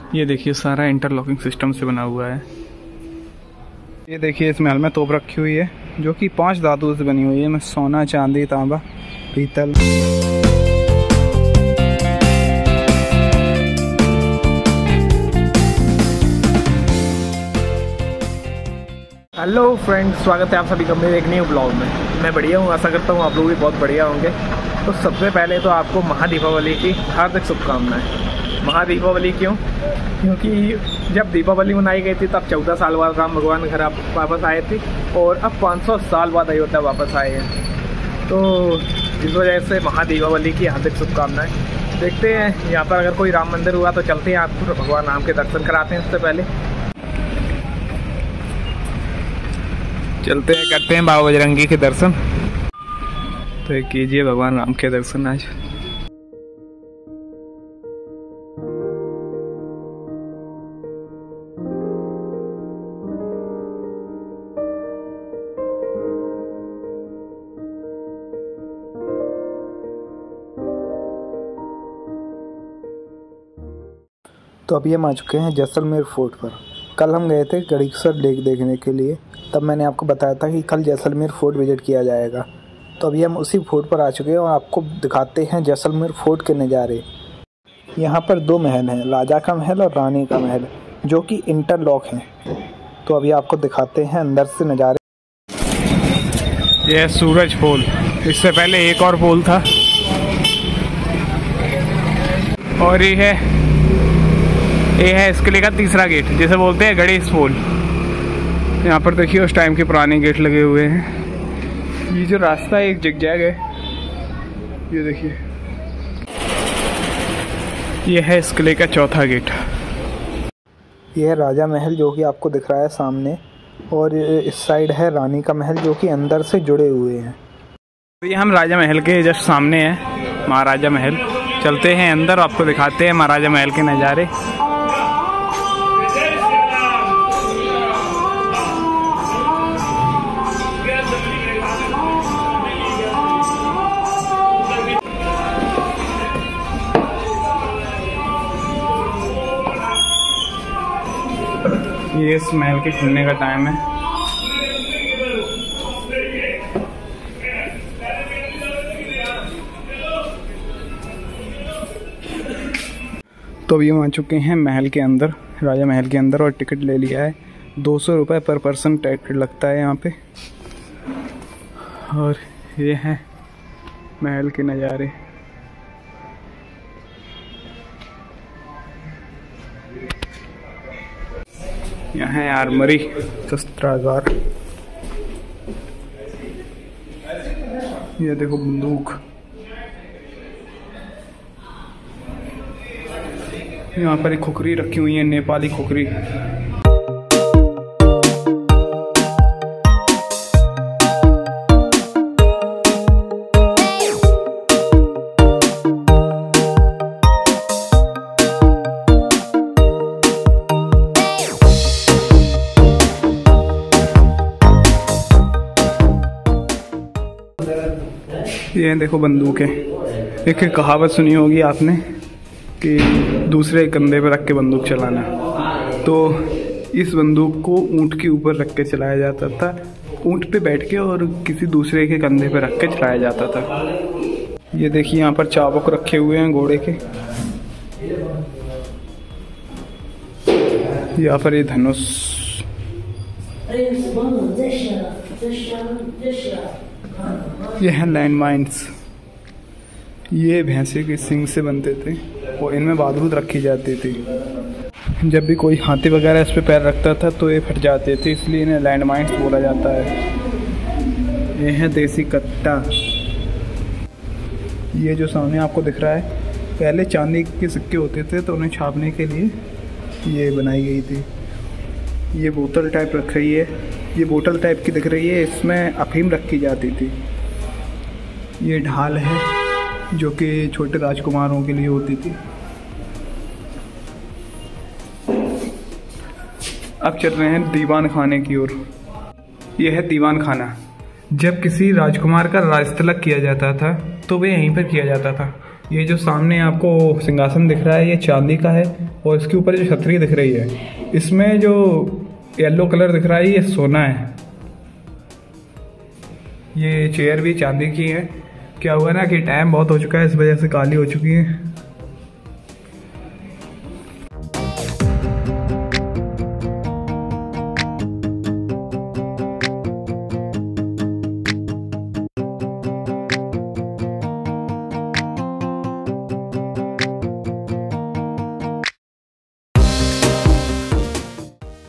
ये देखिए सारा इंटरलॉकिंग सिस्टम से बना हुआ है। ये देखिए इस महल में तोप रखी हुई है जो कि 5 धातुओं से बनी हुई है, में सोना, चांदी, तांबा, पीतल। हेलो फ्रेंड्स, स्वागत है आप सभी का मेरे एक न्यू ब्लॉग में। मैं बढ़िया हूँ, आशा करता हूँ आप लोग भी बहुत बढ़िया होंगे। तो सबसे पहले तो आपको महादीपावली की हार्दिक शुभकामनाएं। महादीपावली क्यों? क्योंकि जब दीपावली मनाई गई थी तब 14 साल बाद राम भगवान घर वापस आए थे और अब 500 साल बाद अयोध्या वापस आए हैं। तो इस वजह से महादीपावली की हार्दिक शुभकामनाएं। देखते हैं यहाँ पर अगर कोई राम मंदिर हुआ तो चलते हैं, आपको भगवान राम के दर्शन कराते हैं। इससे पहले चलते हैं, करते हैं बाबा बजरंगी के दर्शन। तो कीजिए भगवान राम के दर्शन आज। तो अभी हम आ चुके हैं जैसलमेर फोर्ट पर। कल हम गए थे गड़ीसर लेक देखने के लिए, तब मैंने आपको बताया था कि कल जैसलमेर फोर्ट विजिट किया जाएगा। तो अभी हम उसी फोर्ट पर आ चुके हैं और आपको दिखाते हैं जैसलमेर फोर्ट के नज़ारे। यहाँ पर 2 महल हैं, राजा का महल और रानी का महल, जो कि इंटरलॉक हैं। तो अभी आपको दिखाते हैं अंदर से नज़ारे। यह सूरज पोल, इससे पहले एक और पोल था और ये है इसके लिए का तीसरा गेट, जिसे बोलते हैं गणेश पोल। यहाँ पर देखिए उस टाइम के पुराने गेट लगे हुए हैं। ये जो रास्ता है एक जिगजैग है, ये देखिए। ये है इस किले का चौथा गेट। यह है राजा महल जो कि आपको दिख रहा है सामने, और इस साइड है रानी का महल जो कि अंदर से जुड़े हुए हैं। ये हम राजा महल के जस्ट सामने हैं, महाराजा महल। चलते हैं अंदर, आपको दिखाते हैं महाराजा महल के नज़ारे। ये इस महल के खुलने का टाइम है। तो अभी हम आ चुके हैं महल के अंदर, राजा महल के अंदर, और टिकट ले लिया है। 200 रुपये पर पर्सन टिकट लगता है यहाँ पे। और ये है महल के नज़ारे। यहाँ है आर्मरी, शस्त्रागार। ये देखो बंदूक। यहाँ पर एक खुखरी रखी हुई है, नेपाली खुखरी। ये देखो बंदूक है। एक कहावत सुनी होगी आपने कि दूसरे कंधे पर रख के बंदूक चलाना। तो इस बंदूक को ऊंट के ऊपर रख के चलाया जाता था, ऊंट पे बैठ के, और किसी दूसरे के कंधे पे रख के चलाया जाता था। ये देखिए यहाँ पर चाबुक रखे हुए हैं घोड़े के। यहाँ पर ये धनुष। ये है लैंड माइन्स। ये भैंसे के सींग से बनते थे और इनमें बारूद रखी जाती थी। जब भी कोई हाथी वगैरह इस पे पैर रखता था तो ये फट जाते थे, इसलिए इन्हें लैंड माइन्स बोला जाता है। ये है देसी कट्टा। ये जो सामने आपको दिख रहा है, पहले चांदी के सिक्के होते थे तो उन्हें छापने के लिए ये बनाई गई थी। ये बोतल टाइप रख रही है, ये बोतल टाइप की दिख रही है, इसमें अफीम रखी जाती थी। ये ढाल है जो कि छोटे राजकुमारों के लिए होती थी। अब चल रहे हैं दीवान खाने की ओर। यह है दीवान खाना। जब किसी राजकुमार का राजतिलक किया जाता था तो वह यहीं पर किया जाता था। ये जो सामने आपको सिंहासन दिख रहा है ये चांदी का है, और इसके ऊपर जो छतरी दिख रही है इसमें जो येलो कलर दिख रहा है ये सोना है। ये चेयर भी चांदी की है। क्या हुआ ना कि टाइम बहुत हो चुका है, इस वजह से काली हो चुकी है।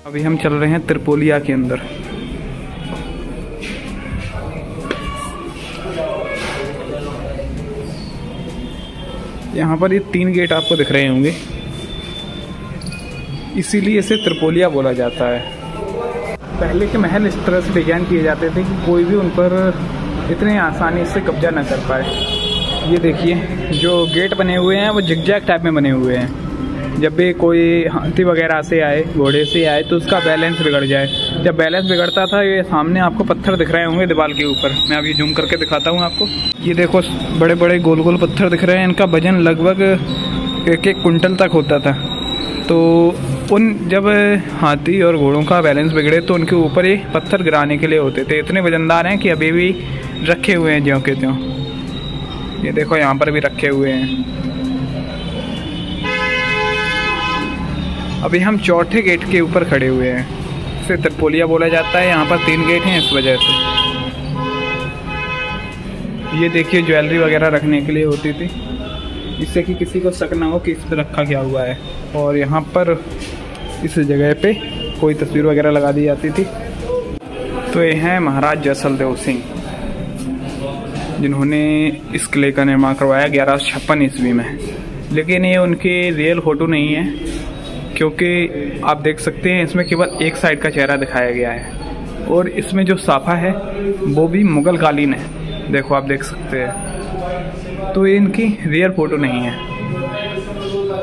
अभी हम चल रहे हैं त्रिपोलिया के अंदर। यहाँ पर ये 3 गेट आपको दिख रहे होंगे, इसीलिए इसे त्रिपोलिया बोला जाता है। पहले के महल इस तरह से डिजाइन किए जाते थे कि कोई भी उन पर इतने आसानी से कब्जा न कर पाए। ये देखिए जो गेट बने हुए हैं वो जिगजैग टाइप में बने हुए हैं। जब भी कोई हाथी वगैरह से आए, घोड़े से आए, तो उसका बैलेंस बिगड़ जाए। जब बैलेंस बिगड़ता था, ये सामने आपको पत्थर दिख रहे होंगे दीवार के ऊपर, मैं अभी जूम करके दिखाता हूँ आपको। ये देखो बड़े बड़े गोल गोल पत्थर दिख रहे हैं, इनका वजन लगभग 1-1 कुंटल तक होता था। तो उन जब हाथी और घोड़ों का बैलेंस बिगड़े तो उनके ऊपर ये पत्थर गिराने के लिए होते थे। इतने वजनदार हैं कि अभी भी रखे हुए हैं ज्यों के त्यों। ये देखो यहाँ पर भी रखे हुए हैं। अभी हम चौथे गेट के ऊपर खड़े हुए हैं, इसे त्रिपोलिया बोला जाता है। यहाँ पर 3 गेट हैं इस वजह से। ये देखिए ज्वेलरी वगैरह रखने के लिए होती थी, इससे कि किसी को शक ना हो कि इस पर रखा क्या हुआ है। और यहाँ पर इस जगह पे कोई तस्वीर वगैरह लगा दी जाती थी। तो ये हैं महाराज जैसलदेव सिंह, जिन्होंने इस किले का निर्माण करवाया 1156 ईस्वी में। लेकिन ये उनकी रियल फोटो नहीं है, क्योंकि आप देख सकते हैं इसमें केवल एक साइड का चेहरा दिखाया गया है, और इसमें जो साफा है वो भी मुगल कालीन है। देखो आप देख सकते हैं। तो ये इनकी रियल फोटो नहीं है।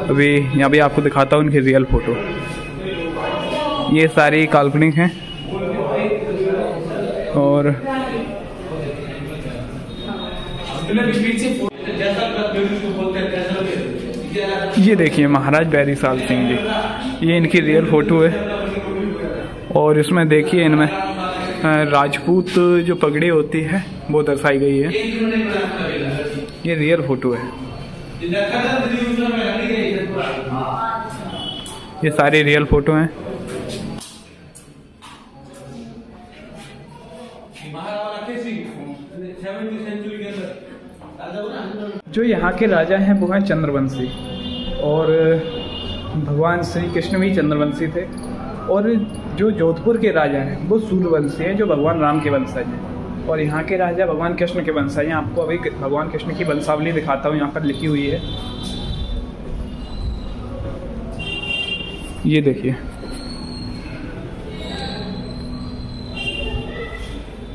अभी यहाँ भी आपको दिखाता हूँ इनकी रियल फोटो। ये सारी काल्पनिक हैं। और ये देखिए महाराज बैरीसाल सिंह जी, ये इनकी रियल फोटो है। और इसमें देखिए इनमें राजपूत जो पगड़ी होती है वो दर्शाई गई है। ये रियल फोटो है। ये सारी रियल फोटो हैं। जो यहाँ के राजा हैं वो हैं चंद्रवंशी, और भगवान श्री कृष्ण भी चंद्रवंशी थे। और जो जोधपुर के राजा हैं वो सूर्यवंशी हैं, जो भगवान राम के वंशज हैं। और यहाँ के राजा भगवान कृष्ण के वंशज हैं। आपको अभी भगवान कृष्ण की वंशावली दिखाता हूँ, यहाँ पर लिखी हुई है। ये देखिए,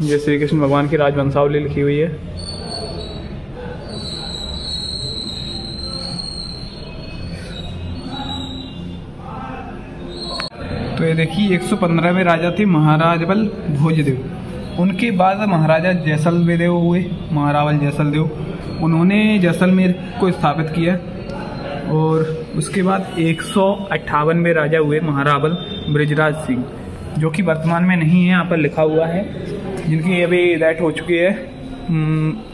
ये श्री कृष्ण भगवान की राजवंशावली लिखी हुई है। तो ये देखिए 115वें राजा थे महाराजबल भोजदेव। उनके बाद महाराजा जैसलदेव हुए, महारावल जैसलदेव। उन्होंने जैसलमेर को स्थापित किया। और उसके बाद 158वें राजा हुए महारावल बृजराज सिंह, जो कि वर्तमान में नहीं है, यहाँ पर लिखा हुआ है। जिनकी अभी डेथ हो चुकी है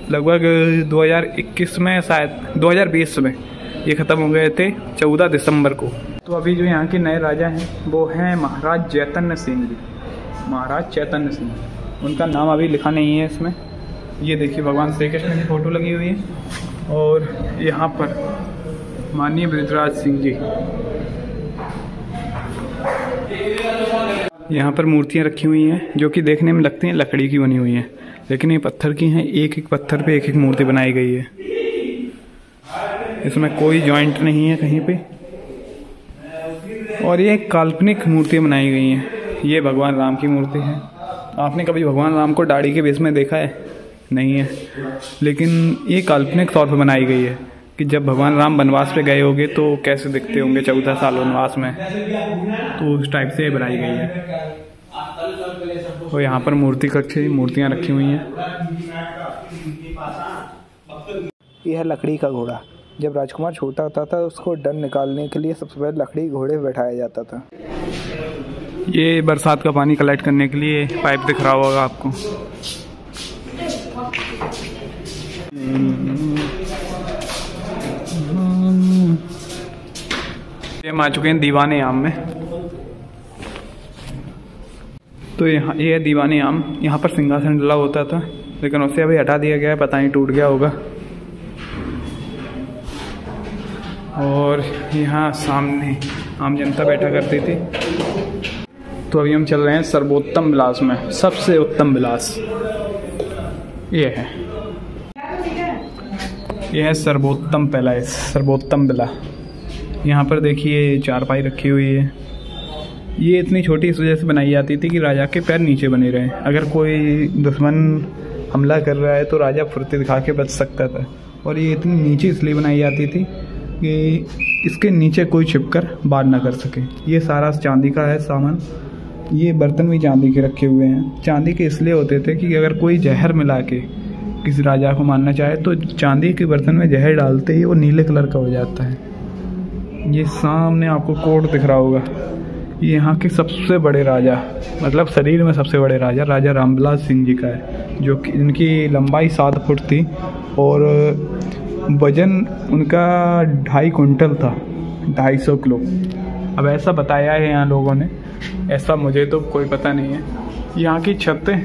लगभग 2021 में, शायद 2020 में ये ख़त्म हो गए थे 14 दिसंबर को। तो अभी जो यहाँ के नए राजा हैं वो हैं महाराज चैतन्य सिंह जी, महाराज चैतन्य सिंह। उनका नाम अभी लिखा नहीं है इसमें। ये देखिए भगवान श्री कृष्ण की फ़ोटो लगी हुई है। और यहाँ पर माननीय बृजराज सिंह जी। यहाँ पर मूर्तियाँ रखी हुई हैं जो कि देखने में लगती हैं लकड़ी की बनी हुई हैं, लेकिन ये पत्थर की हैं। एक एक पत्थर पे एक एक मूर्ति बनाई गई है। इसमें कोई जॉइंट नहीं है कहीं पे। और ये काल्पनिक मूर्तियाँ बनाई गई हैं। ये भगवान राम की मूर्ति है। आपने कभी भगवान राम को दाढ़ी के बेस में देखा है? नहीं है। लेकिन ये काल्पनिक तौर पर बनाई गई है कि जब भगवान राम वनवास पे गए होंगे तो कैसे दिखते होंगे 14 साल वनवास में, तो उस टाइप से बनाई गई है। तो यहाँ पर मूर्ति कक्षी मूर्तियाँ रखी हुई हैं। यह है लकड़ी का घोड़ा। जब राजकुमार छोटा होता था उसको डर निकालने के लिए सबसे पहले लकड़ी घोड़े पे बैठाया जाता था। ये बरसात का पानी कलेक्ट करने के लिए पाइप दिख रहा होगा आपको। हम आ चुके हैं दीवाने आम में। तो यहाँ ये दीवाने आम, यहाँ पर सिंहासन डला होता था लेकिन उसे अभी हटा दिया गया है, पता नहीं टूट गया होगा। और यहाँ सामने आम जनता बैठा करती थी। तो अभी हम चल रहे हैं सर्वोत्तम विलास में, सबसे उत्तम विलास ये है सर्वोत्तम पैलेस, सर्वोत्तम विला। यहाँ पर देखिए चारपाई रखी हुई है। ये इतनी छोटी इस वजह से बनाई जाती थी कि राजा के पैर नीचे बने रहे। अगर कोई दुश्मन हमला कर रहा है तो राजा फुर्ती दिखा के बच सकता था। और ये इतनी नीचे इसलिए बनाई जाती थी कि इसके नीचे कोई छिपकर वार ना कर सके। ये सारा चांदी का है सामान। ये बर्तन भी चांदी के रखे हुए हैं। चांदी के इसलिए होते थे कि अगर कोई जहर मिला के किसी राजा को मारना चाहे तो चांदी के बर्तन में जहर डालते ही वो नीले कलर का हो जाता है। ये सामने आपको कोट दिख रहा होगा। ये यहाँ के सबसे बड़े राजा, मतलब शरीर में सबसे बड़े राजा, राजा रामबिलास सिंह जी का है, जो कि इनकी लंबाई 7 फुट थी और वजन उनका 2.5 कुंटल था, 250 किलो। अब ऐसा बताया है यहाँ लोगों ने, ऐसा मुझे तो कोई पता नहीं है। यहाँ की छतें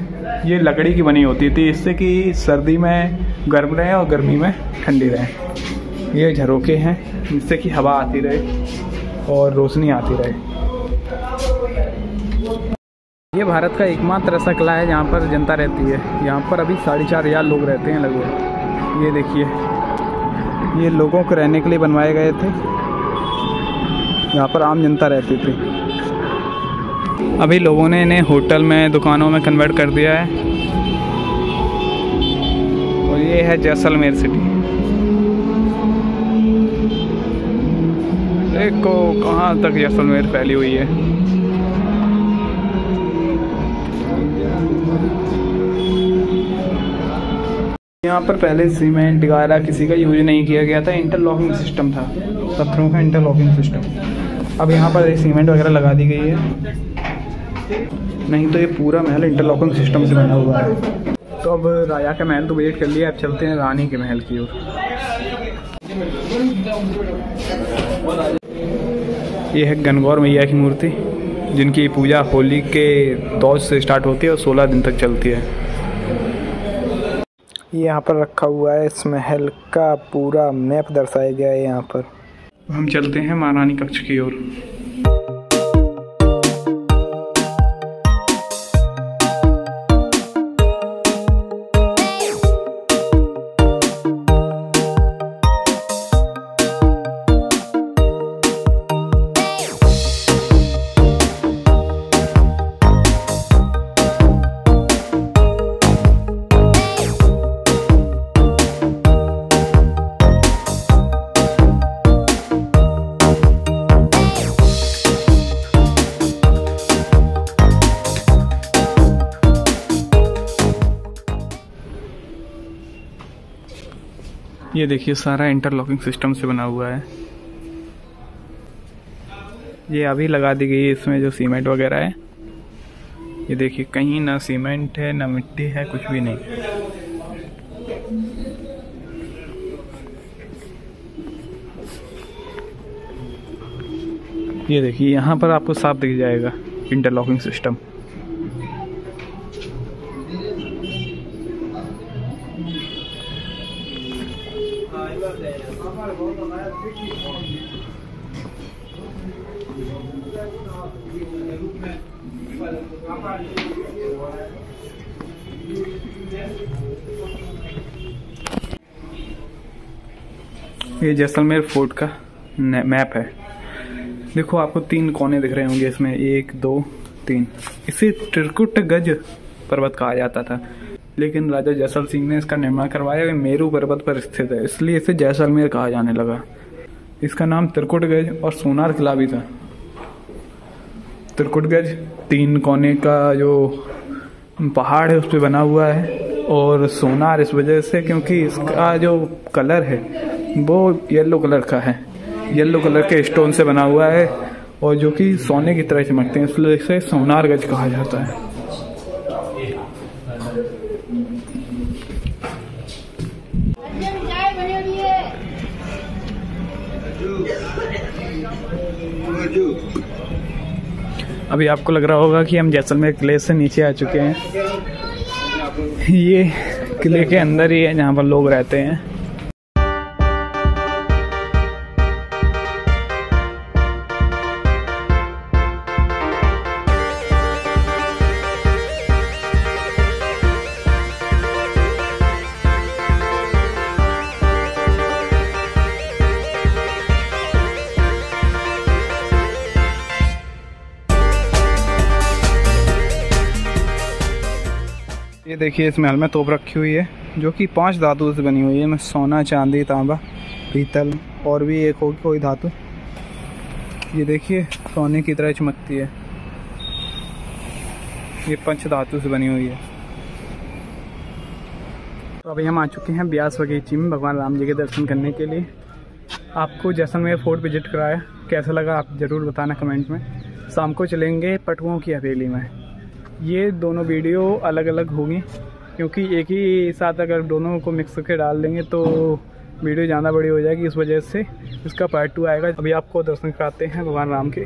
ये लकड़ी की बनी होती थी, इससे कि सर्दी में गर्म रहे और गर्मी में ठंडी रहे। ये झरोखे हैं जिससे कि हवा आती रहे और रोशनी आती रहे। ये भारत का एकमात्र ऐसा किला है जहाँ पर जनता रहती है। यहाँ पर अभी 4,500 लोग रहते हैं लगभग। ये देखिए, ये लोगों को रहने के लिए बनवाए गए थे। यहाँ पर आम जनता रहती थी। अभी लोगों ने इन्हें होटल में, दुकानों में कन्वर्ट कर दिया है। और ये है जैसलमेर सिटी। देखो कहाँ तक जैसलमेर फैली हुई है। यहाँ पर पहले सीमेंट गारा किसी का यूज नहीं किया गया था, इंटरलॉकिंग सिस्टम था, पत्थरों का इंटरलॉकिंग सिस्टम। अब यहाँ पर सीमेंट वगैरह लगा दी गई है, नहीं तो ये पूरा महल इंटरलॉकिंग सिस्टम से बना हुआ है। तो अब राजा का महल तो विजिट कर लिया, अब चलते हैं रानी के महल की ओर। ये है गणगौर मैया की मूर्ति, जिनकी पूजा होली के दौर से स्टार्ट होती है और 16 दिन तक चलती है। ये यहाँ पर रखा हुआ है, इस महल का पूरा मैप दर्शाया गया है यहाँ पर। हम चलते हैं महारानी कक्ष की ओर। ये देखिए सारा इंटरलॉकिंग सिस्टम से बना हुआ है। ये अभी लगा दी गई है इसमें जो सीमेंट वगैरह है। ये देखिए कहीं ना सीमेंट है ना मिट्टी है, कुछ भी नहीं। ये देखिए यहाँ पर आपको साफ दिख जाएगा इंटरलॉकिंग सिस्टम। ये जैसलमेर फोर्ट का मैप है। देखो आपको 3 कोने दिख रहे होंगे इसमें, 1 2 3। इसे त्रिकुट गज पर्वत कहा जाता था, लेकिन राजा जैसल सिंह ने इसका निर्माण करवाया। ये मेरू पर्वत पर स्थित है, इसलिए इसे जैसलमेर कहा जाने लगा। इसका नाम त्रिकुटगज और सोनार किला भी था। त्रिकुटगज 3 कोने का जो पहाड़ है उस पर बना हुआ है, और सोनार इस वजह से क्योंकि इसका जो कलर है वो येलो कलर का है, येलो कलर के स्टोन से बना हुआ है और जो कि सोने की तरह चमकते हैं, इसलिए इसे सोनार गज कहा जाता है। अभी आपको लग रहा होगा कि हम जैसलमेर किले से नीचे आ चुके हैं। ये किले के अंदर ही है जहाँ पर लोग रहते हैं। ये देखिए इस महल में तोप रखी हुई है जो कि 5 धातु से बनी हुई है, में सोना, चांदी, तांबा, पीतल और भी एक होगी कोई धातु। ये देखिए सोने की तरह चमकती है, ये 5 धातु से बनी हुई है। तो अभी हम आ चुके हैं ब्यास बगीची में भगवान राम जी के दर्शन करने के लिए। आपको जैसलमेर फोर्ट विजिट कराया, कैसा लगा आप ज़रूर बताना कमेंट में। शाम को चलेंगे पटुओं की हवेली में। ये दोनों वीडियो अलग अलग होंगी क्योंकि एक ही साथ अगर दोनों को मिक्स करके डाल देंगे तो वीडियो ज़्यादा बड़ी हो जाएगी, इस वजह से इसका पार्ट 2 आएगा। अभी आपको दर्शन कराते हैं भगवान राम के।